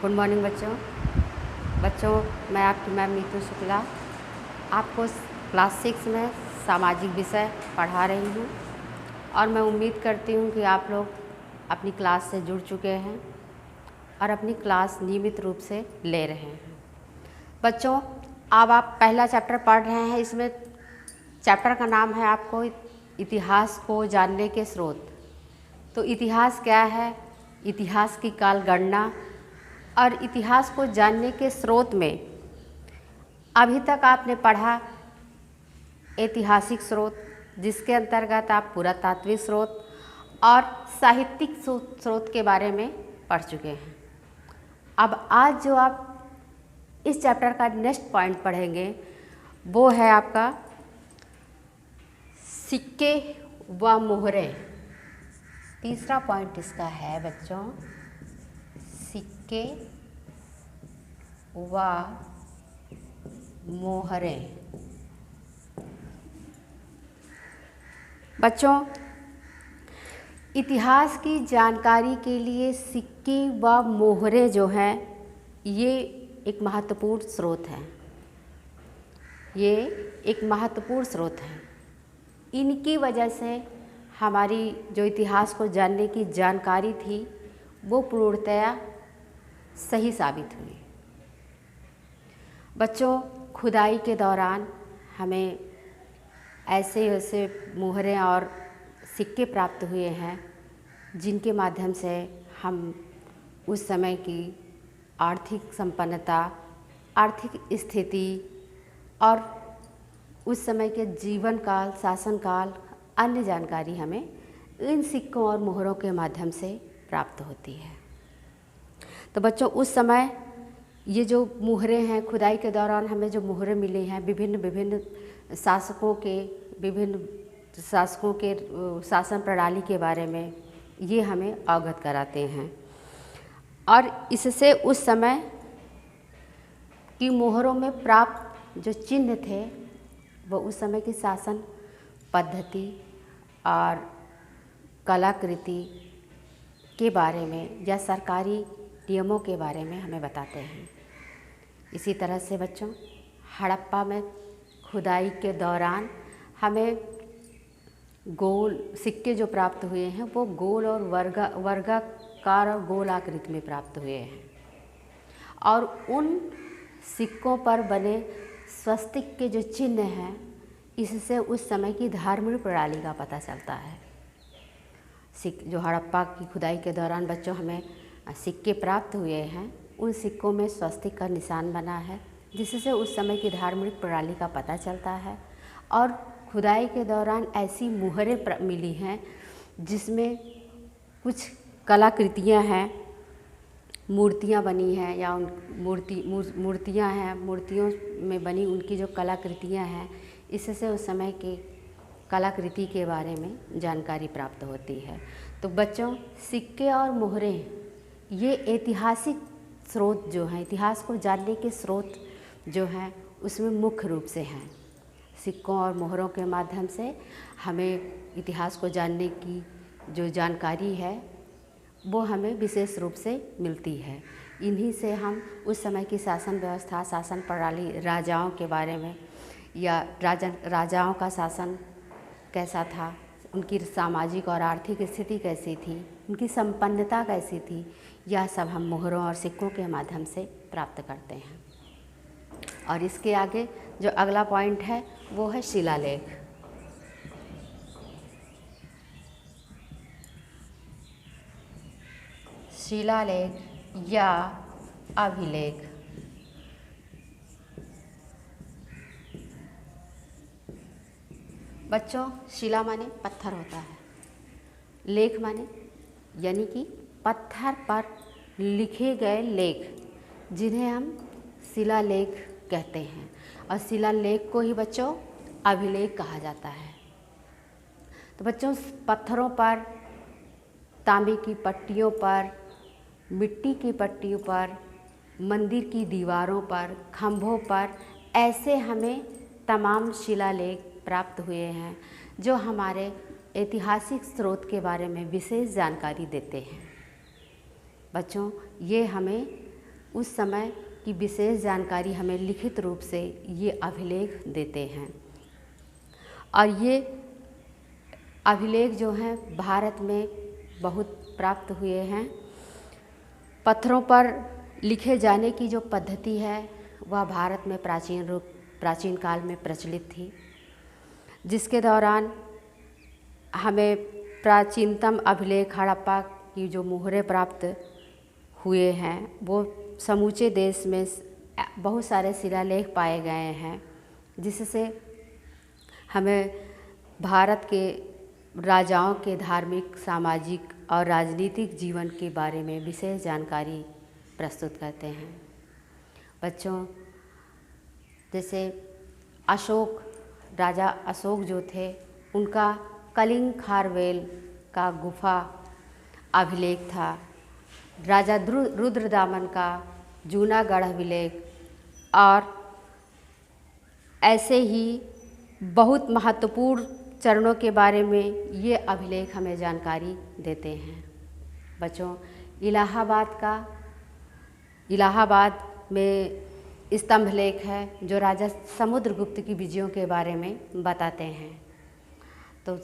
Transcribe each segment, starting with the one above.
Good morning बच्चों मैं आपकी मैम नीतू शुक्ला आपको क्लास 6 में सामाजिक विषय पढ़ा रही हूँ और मैं उम्मीद करती हूँ कि आप लोग अपनी क्लास से जुड़ चुके हैं और अपनी क्लास नियमित रूप से ले रहे हैं। बच्चों, अब आप पहला चैप्टर पढ़ रहे हैं। इसमें चैप्टर का नाम है आपको इतिहास को जानने के स्रोत। तो इतिहास क्या है, इतिहास की काल गणना और इतिहास को जानने के स्रोत में अभी तक आपने पढ़ा ऐतिहासिक स्रोत, जिसके अंतर्गत आप पुरातात्विक स्रोत और साहित्यिक स्रोत के बारे में पढ़ चुके हैं। अब आज जो आप इस चैप्टर का नेक्स्ट पॉइंट पढ़ेंगे वो है आपका सिक्के व मोहरे। तीसरा पॉइंट इसका है बच्चों, सिक्के व मोहरे। बच्चों, इतिहास की जानकारी के लिए सिक्के व मोहरे जो हैं ये एक महत्वपूर्ण स्रोत हैं। ये एक महत्वपूर्ण स्रोत हैं। इनकी वजह से हमारी जो इतिहास को जानने की जानकारी थी वो पूर्णतया सही साबित हुई। बच्चों, खुदाई के दौरान हमें ऐसे ऐसे मोहरे और सिक्के प्राप्त हुए हैं जिनके माध्यम से हम उस समय की आर्थिक संपन्नता, आर्थिक स्थिति और उस समय के जीवन काल, शासन काल, अन्य जानकारी हमें इन सिक्कों और मोहरों के माध्यम से प्राप्त होती है। तो बच्चों, उस समय ये जो मोहरे हैं, खुदाई के दौरान हमें जो मोहरे मिले हैं विभिन्न शासकों के शासन प्रणाली के बारे में ये हमें अवगत कराते हैं। और इससे उस समय की मोहरों में प्राप्त जो चिन्ह थे वो उस समय की शासन पद्धति और कलाकृति के बारे में या सरकारी नियमों के बारे में हमें बताते हैं। इसी तरह से बच्चों, हड़प्पा में खुदाई के दौरान हमें गोल सिक्के जो प्राप्त हुए हैं वो गोल और वर्गाकार और गोल आकृति में प्राप्त हुए हैं और उन सिक्कों पर बने स्वस्तिक के जो चिन्ह हैं इससे उस समय की धार्मिक प्रणाली का पता चलता है। जो हड़प्पा की खुदाई के दौरान बच्चों हमें सिक्के प्राप्त हुए हैं, उन सिक्कों में स्वस्तिक का निशान बना है जिससे उस समय की धार्मिक प्रणाली का पता चलता है। और खुदाई के दौरान ऐसी मोहरें मिली हैं जिसमें कुछ कलाकृतियाँ हैं, मूर्तियाँ बनी हैं या मूर्तियाँ हैं, मूर्तियों में बनी उनकी जो कलाकृतियाँ हैं इससे उस समय की कलाकृति के बारे में जानकारी प्राप्त होती है। तो बच्चों, सिक्के और मोहरे ये ऐतिहासिक स्रोत जो हैं, इतिहास को जानने के स्रोत जो हैं उसमें मुख्य रूप से हैं। सिक्कों और मोहरों के माध्यम से हमें इतिहास को जानने की जो जानकारी है वो हमें विशेष रूप से मिलती है। इन्हीं से हम उस समय की शासन व्यवस्था, शासन प्रणाली, राजाओं के बारे में या राजाओं का शासन कैसा था, उनकी सामाजिक और आर्थिक स्थिति कैसी थी, उनकी संपन्नता कैसी थी, यह सब हम मोहरों और सिक्कों के माध्यम से प्राप्त करते हैं। और इसके आगे जो अगला पॉइंट है वो है शिलालेख। शिलालेख या अभिलेख। बच्चों, शिला माने पत्थर होता है, लेख माने यानी कि पत्थर पर लिखे गए लेख जिन्हें हम शिलालेख कहते हैं। और शिलालेख को ही बच्चों अभिलेख कहा जाता है। तो बच्चों, पत्थरों पर, तांबे की पट्टियों पर, मिट्टी की पट्टियों पर, मंदिर की दीवारों पर, खंभों पर ऐसे हमें तमाम शिलालेख प्राप्त हुए हैं जो हमारे ऐतिहासिक स्रोत के बारे में विशेष जानकारी देते हैं। बच्चों, ये हमें उस समय की विशेष जानकारी हमें लिखित रूप से ये अभिलेख देते हैं। और ये अभिलेख जो हैं भारत में बहुत प्राप्त हुए हैं। पत्थरों पर लिखे जाने की जो पद्धति है वह भारत में प्राचीन काल में प्रचलित थी, जिसके दौरान हमें प्राचीनतम अभिलेख हड़प्पा की जो मुहरें प्राप्त हुए हैं वो समूचे देश में बहुत सारे शिलालेख पाए गए हैं, जिससे हमें भारत के राजाओं के धार्मिक, सामाजिक और राजनीतिक जीवन के बारे में विशेष जानकारी प्रस्तुत करते हैं। बच्चों, जैसे राजा अशोक जो थे, उनका कलिंग खारवेल का गुफा अभिलेख था। राजा रुद्रदामन का जूनागढ़ अभिलेख, और ऐसे ही बहुत महत्वपूर्ण चरणों के बारे में ये अभिलेख हमें जानकारी देते हैं। बच्चों, इलाहाबाद में स्तंभ लेख है जो राजा समुद्रगुप्त की विजयों के बारे में बताते हैं। तो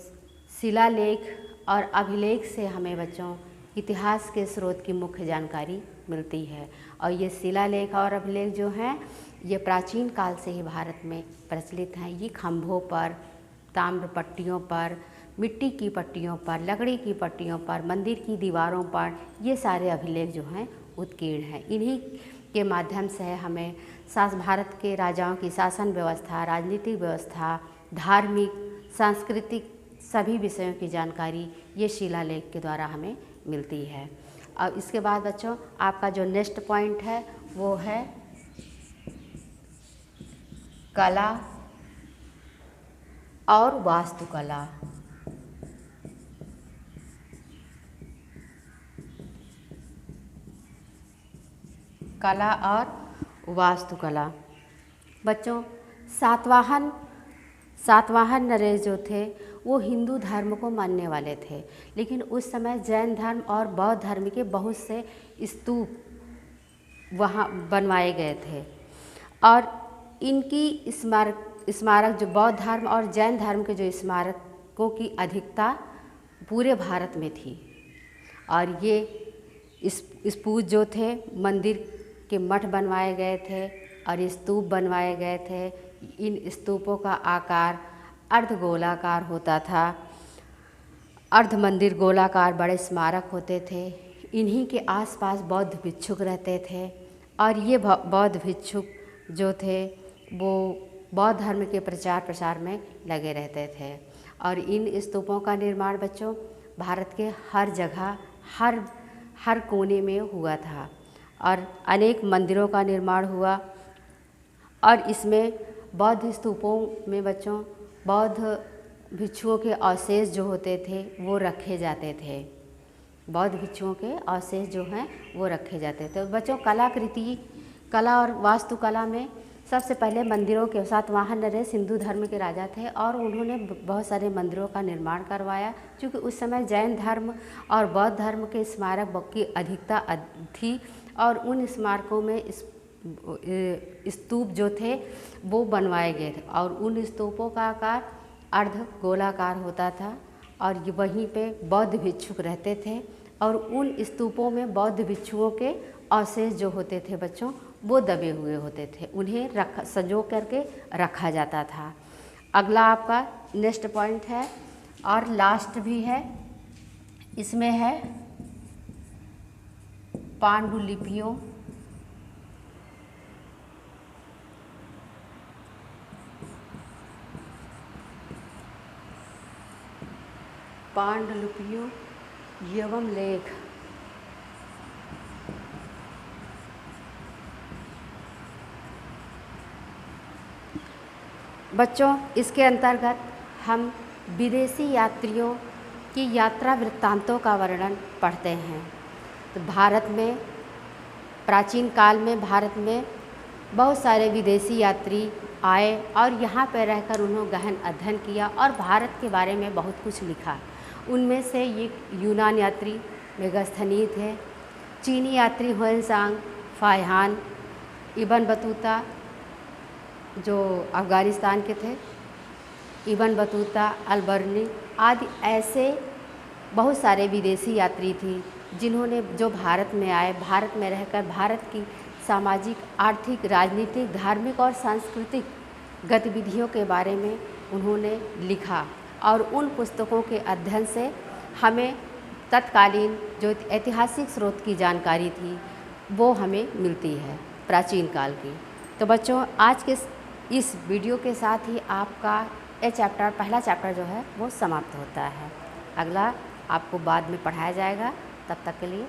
शिलालेख और अभिलेख से हमें बच्चों इतिहास के स्रोत की मुख्य जानकारी मिलती है। और ये शिलालेख और अभिलेख जो हैं ये प्राचीन काल से ही भारत में प्रचलित हैं। ये खंभों पर, ताम्र पट्टियों पर, मिट्टी की पट्टियों पर, लकड़ी की पट्टियों पर, मंदिर की दीवारों पर ये सारे अभिलेख जो हैं उत्कीर्ण हैं। इन्हीं के माध्यम से हमें भारत के राजाओं की शासन व्यवस्था, राजनीतिक व्यवस्था, धार्मिक, सांस्कृतिक सभी विषयों की जानकारी ये शिलालेख के द्वारा हमें मिलती है। अब इसके बाद बच्चों आपका जो नेक्स्ट पॉइंट है वो है कला और वास्तुकला। कला और वास्तुकला। बच्चों, सातवाहन नरेश जो थे वो हिंदू धर्म को मानने वाले थे, लेकिन उस समय जैन धर्म और बौद्ध धर्म के बहुत से स्तूप वहाँ बनवाए गए थे। और इनकी स्मारक जो बौद्ध धर्म और जैन धर्म के जो स्मारकों की अधिकता पूरे भारत में थी। और ये स्तूप जो थे, मंदिर के मठ बनवाए गए थे और स्तूप बनवाए गए थे। इन स्तूपों का आकार अर्धगोलाकार होता था। अर्ध मंदिर गोलाकार बड़े स्मारक होते थे। इन्हीं के आसपास बौद्ध भिक्षुक रहते थे और ये बौद्ध भिक्षुक जो थे वो बौद्ध धर्म के प्रचार प्रसार में लगे रहते थे। और इन स्तूपों का निर्माण बच्चों भारत के हर जगह, हर कोने में हुआ था और अनेक मंदिरों का निर्माण हुआ। और इसमें बौद्ध स्तूपों में बच्चों बौद्ध भिक्षुओं के अवशेष जो होते थे वो रखे जाते थे। बौद्ध भिक्षुओं के अवशेष जो हैं वो रखे जाते थे। बच्चों, कला और वास्तुकला में सबसे पहले मंदिरों के सातवाहन नरेश हिंदू धर्म के राजा थे और उन्होंने बहुत सारे मंदिरों का निर्माण करवाया। क्योंकि उस समय जैन धर्म और बौद्ध धर्म के स्मारक की अधिकता थी और उन स्मारकों में स्तूप जो थे वो बनवाए गए थे और उन स्तूपों का आकार अर्ध गोलाकार होता था। और वहीं पे बौद्ध भिक्षुक रहते थे और उन स्तूपों में बौद्ध भिक्षुओं के अवशेष जो होते थे बच्चों वो दबे हुए होते थे, उन्हें संजो करके रखा जाता था। अगला आपका नेक्स्ट पॉइंट है और लास्ट भी है, इसमें है पांडुलिपियों एवं लेख। बच्चों, इसके अंतर्गत हम विदेशी यात्रियों की यात्रा वृत्तांतों का वर्णन पढ़ते हैं। तो भारत में प्राचीन काल में भारत में बहुत सारे विदेशी यात्री आए और यहाँ पर रहकर उन्होंने गहन अध्ययन किया और भारत के बारे में बहुत कुछ लिखा। उनमें से ये यूनान यात्री मेगास्थनीज थे, चीनी यात्री हुएनसांग, फ़ाहियान, इब्न बतूता जो अफ़गानिस्तान के थे, इब्न बतूता, अल-बरनी आदि ऐसे बहुत सारे विदेशी यात्री थी जिन्होंने जो भारत में आए, भारत में रहकर भारत की सामाजिक, आर्थिक, राजनीतिक, धार्मिक और सांस्कृतिक गतिविधियों के बारे में उन्होंने लिखा और उन पुस्तकों के अध्ययन से हमें तत्कालीन जो ऐतिहासिक स्रोत की जानकारी थी वो हमें मिलती है प्राचीन काल की। तो बच्चों, आज के इस वीडियो के साथ ही आपका ये चैप्टर, पहला चैप्टर जो है वो समाप्त होता है। अगला आपको बाद में पढ़ाया जाएगा। तब तक के लिए